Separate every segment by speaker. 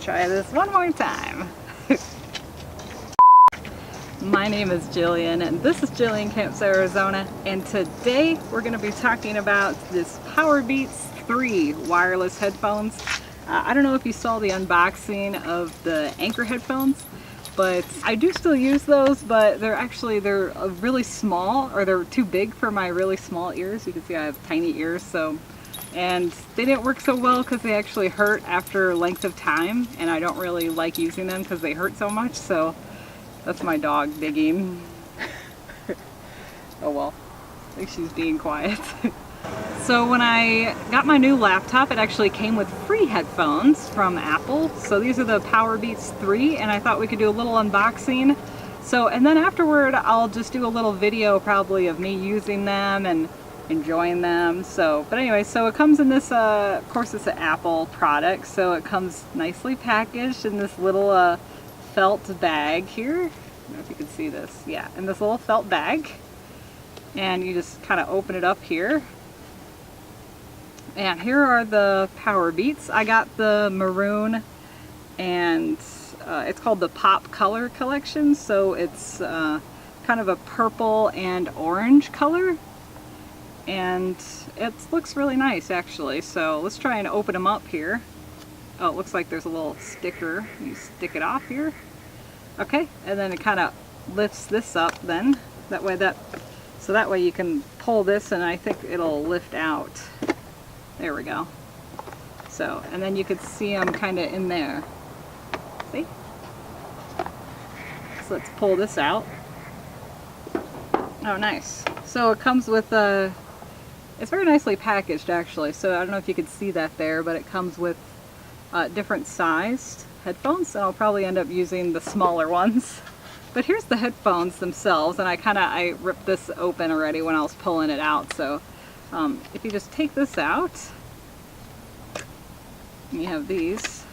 Speaker 1: try this one more time. My name is Jillian and this is Jillian Camps, Arizona, and today we're going to be talking about this Powerbeats3 wireless headphones. I don't know if you saw the unboxing of the Anchor headphones, but I do still use those, but they're really small, or they're too big for my really small ears. You can see I have tiny ears, and they didn't work so well because they actually hurt after a length of time, and I don't really like using them because they hurt so much. So that's my dog digging. Oh well, I think she's being quiet. So when I got my new laptop, it actually came with free headphones from Apple. So these are the Powerbeats3, and I thought we could do a little unboxing. So, and then afterward, I'll just do a little video probably of me using them and enjoying them. So, but anyway, so it comes in this, of course it's an Apple product, so it comes nicely packaged in this little felt bag here. I don't know if you can see this. Yeah, in this little felt bag. And you just kind of open it up here. And here are the Powerbeats. I got the maroon, and it's called the Pop Color Collection. So it's kind of a purple and orange color. And it looks really nice actually. So let's try and open them up here. Oh, it looks like there's a little sticker. You stick it off here. Okay, and then it kind of lifts this up then. So that way you can pull this and I think it'll lift out. There we go. So, and then you could see them kind of in there. See? So let's pull this out. Oh, nice. So it comes with a, it's very nicely packaged actually. So I don't know if you could see that there, but it comes with different sized headphones, and I'll probably end up using the smaller ones. But here's the headphones themselves, and I ripped this open already when I was pulling it out. So if you just take this out, you have these.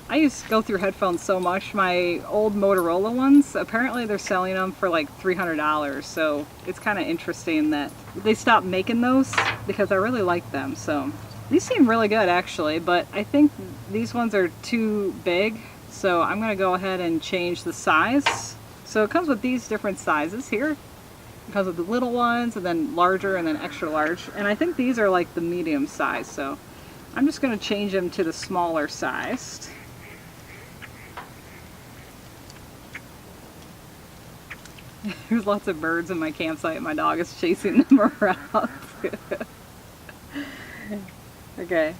Speaker 1: I used to go through headphones so much. My old Motorola ones, apparently they're selling them for like $300. So it's kind of interesting that they stopped making those because I really like them. So these seem really good actually, but I think these ones are too big. So I'm going to go ahead and change the size. So it comes with these different sizes here. It comes with the little ones, and then larger, and then extra large. And I think these are like the medium size. So I'm just going to change them to the smaller sized. There's lots of birds in my campsite. My dog is chasing them around. Okay.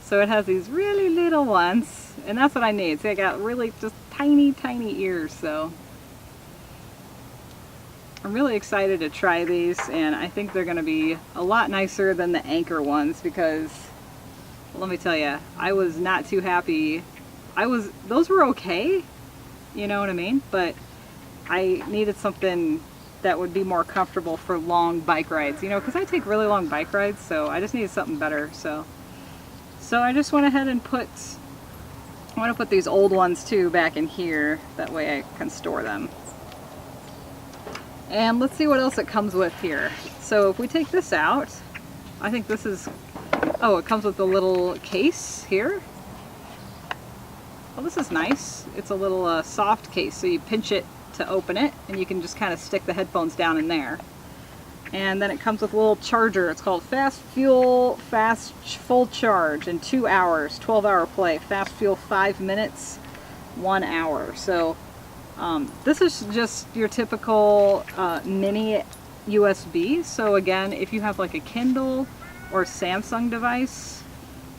Speaker 1: So it has these really little ones, and that's what I need. See, I got really just tiny, tiny ears, so I'm really excited to try these, and I think they're going to be a lot nicer than the Anchor ones because, well, let me tell you, I was not too happy. Those were okay, you know what I mean? But I needed something that would be more comfortable for long bike rides, you know, because I take really long bike rides, so I just needed something better. So I just went ahead and I want to put these old ones too back in here, that way I can store them. And let's see what else it comes with here. So if we take this out, I think this is, oh, it comes with a little case here. Well, this is nice. It's a little soft case, so you pinch it to open it, and you can just kind of stick the headphones down in there. And then it comes with a little charger. It's called Fast Fuel Fast Full Charge in 2 hours, 12-hour play. Fast Fuel 5 minutes, 1 hour. So this is just your typical mini USB. So again, if you have like a Kindle or Samsung device,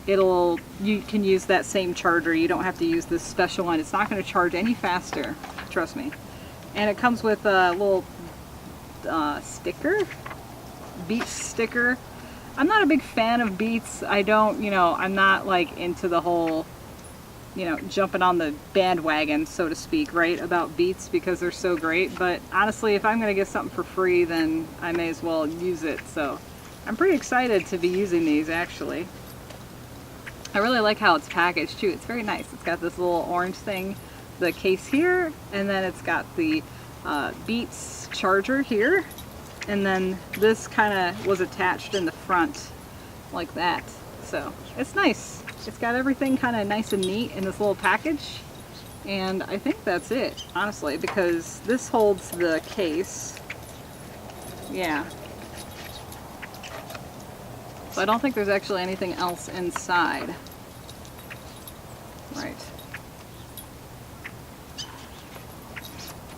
Speaker 1: you can use that same charger. You don't have to use this special one. It's not going to charge any faster, trust me. And it comes with a little sticker, Beats sticker. I'm not a big fan of Beats. I'm not like into the whole, jumping on the bandwagon, so to speak, right, about Beats because they're so great. But honestly, if I'm going to get something for free, then I may as well use it. So I'm pretty excited to be using these actually. I really like how it's packaged too. It's very nice. It's got this little orange thing, the case here, and then it's got the Beats charger here, and then this kind of was attached in the front like that. So it's nice. it's got everything kind of nice and neat in this little package. And I think that's it, honestly, because this holds the case. Yeah. So I don't think there's actually anything else inside. Right.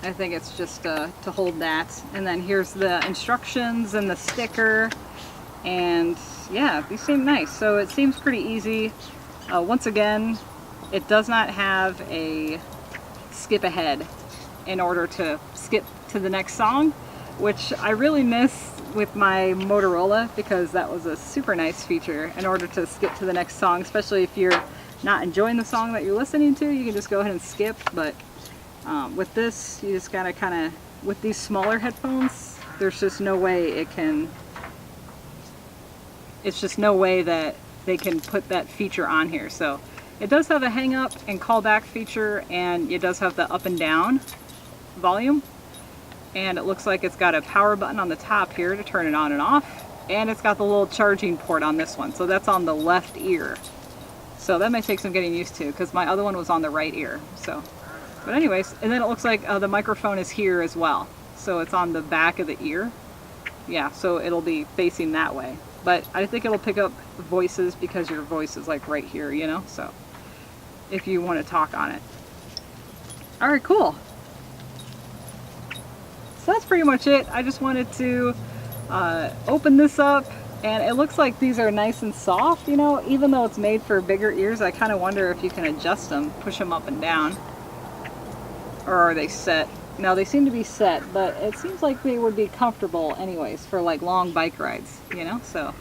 Speaker 1: I think it's just to hold that. And then here's the instructions and the sticker. And yeah, these seem nice. So it seems pretty easy. Once again, it does not have a skip ahead in order to skip to the next song, which I really miss with my Motorola, because that was a super nice feature in order to skip to the next song, especially if you're not enjoying the song that you're listening to. You can just go ahead and skip. But with this, you just gotta kind of, with these smaller headphones, there's just no way it's just no way that they can put that feature on here. So it does have a hang up and call back feature, and it does have the up and down volume. And it looks like it's got a power button on the top here to turn it on and off. And it's got the little charging port on this one. So that's on the left ear. So that may take some getting used to, because my other one was on the right ear. So, but anyways, and then it looks like the microphone is here as well. So it's on the back of the ear. Yeah, so it'll be facing that way. But I think it'll pick up voices because your voice is like right here, you know? So if you want to talk on it. All right, cool. So that's pretty much it. I just wanted to open this up, and it looks like these are nice and soft, you know, even though it's made for bigger ears. I kind of wonder if you can adjust them, push them up and down, or are they set? No, they seem to be set, but it seems like they would be comfortable anyways for like long bike rides, you know? So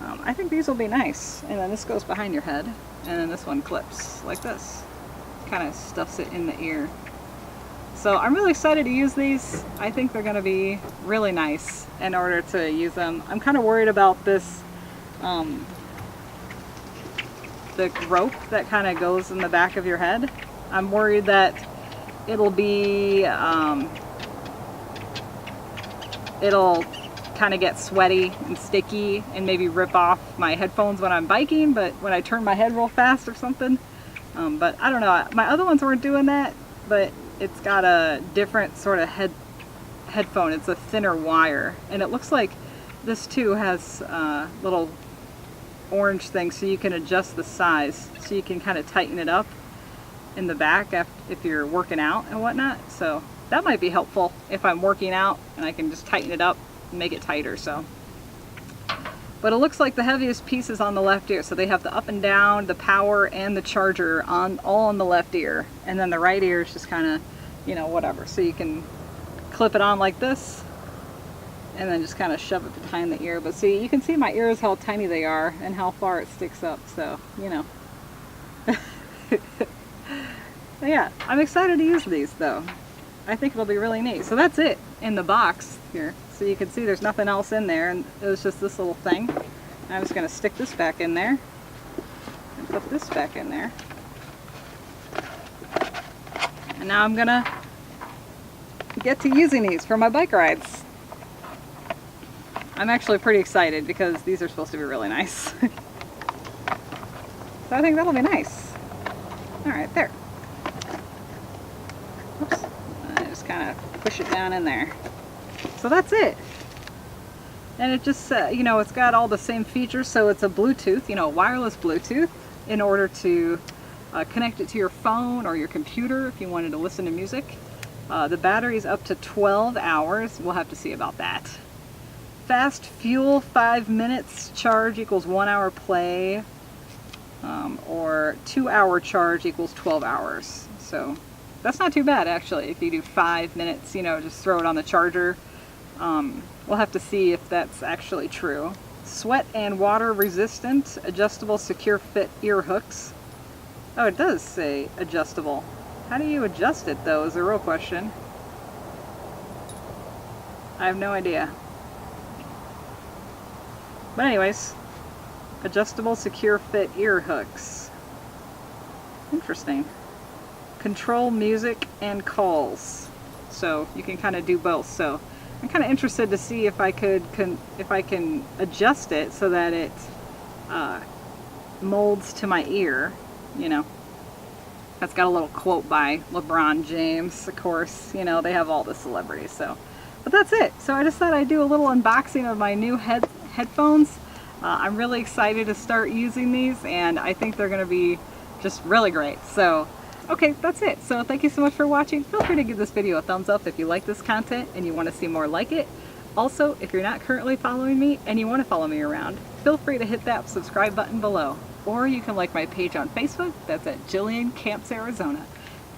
Speaker 1: I think these will be nice. And then this goes behind your head, and then this one clips like this. Kind of stuffs it in the ear. So I'm really excited to use these. I think they're gonna be really nice in order to use them. I'm kind of worried about this, the rope that kind of goes in the back of your head. I'm worried that it'll be, it'll kind of get sweaty and sticky and maybe rip off my headphones when I'm biking, but when I turn my head real fast or something. But I don't know, my other ones weren't doing that, but it's got a different sort of headphone. It's a thinner wire, and it looks like this too has little orange things so you can adjust the size, so you can kind of tighten it up in the back if you're working out and whatnot. So that might be helpful if I'm working out and I can just tighten it up and make it tighter. So, but it looks like the heaviest piece is on the left ear. So they have the up and down, the power, and the charger all on the left ear. And then the right ear is just kind of, you know, whatever. So you can clip it on like this and then just kind of shove it behind the ear. But see, you can see my ears, how tiny they are and how far it sticks up. So, you know. Yeah, I'm excited to use these though. I think it'll be really neat. So that's it in the box here. So you can see there's nothing else in there, and it was just this little thing. I'm just going to stick this back in there and put this back in there. And now I'm going to get to using these for my bike rides. I'm actually pretty excited because these are supposed to be really nice. So I think that'll be nice. All right, there. Oops. I just kind of push it down in there. So that's it. And it just, you know, it's got all the same features. So it's a Bluetooth, you know, wireless Bluetooth, in order to connect it to your phone or your computer if you wanted to listen to music. The battery's up to 12 hours. We'll have to see about that. Fast fuel, 5 minutes. Charge equals 1 hour play. Or 2 hour charge equals 12 hours. So that's not too bad actually. If you do 5 minutes, you know, just throw it on the charger. We'll have to see if that's actually true. Sweat and water resistant, adjustable secure fit ear hooks. Oh, it does say adjustable. How do you adjust it though is the real question. I have no idea. But anyways, adjustable secure fit ear hooks. Interesting. Control music and calls. So you can kind of do both. So I'm kind of interested to see if I can adjust it so that it molds to my ear, you know. That's got a little quote by LeBron James, of course. You know, they have all the celebrities, so. But that's it. So I just thought I'd do a little unboxing of my new headphones. I'm really excited to start using these, and I think they're going to be just really great. So, okay, that's it. So thank you so much for watching. Feel free to give this video a thumbs up if you like this content and you want to see more like it. Also, if you're not currently following me and you want to follow me around, feel free to hit that subscribe button below. Or you can like my page on Facebook. That's at Jillian Camps, Arizona.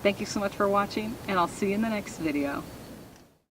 Speaker 1: Thank you so much for watching, and I'll see you in the next video.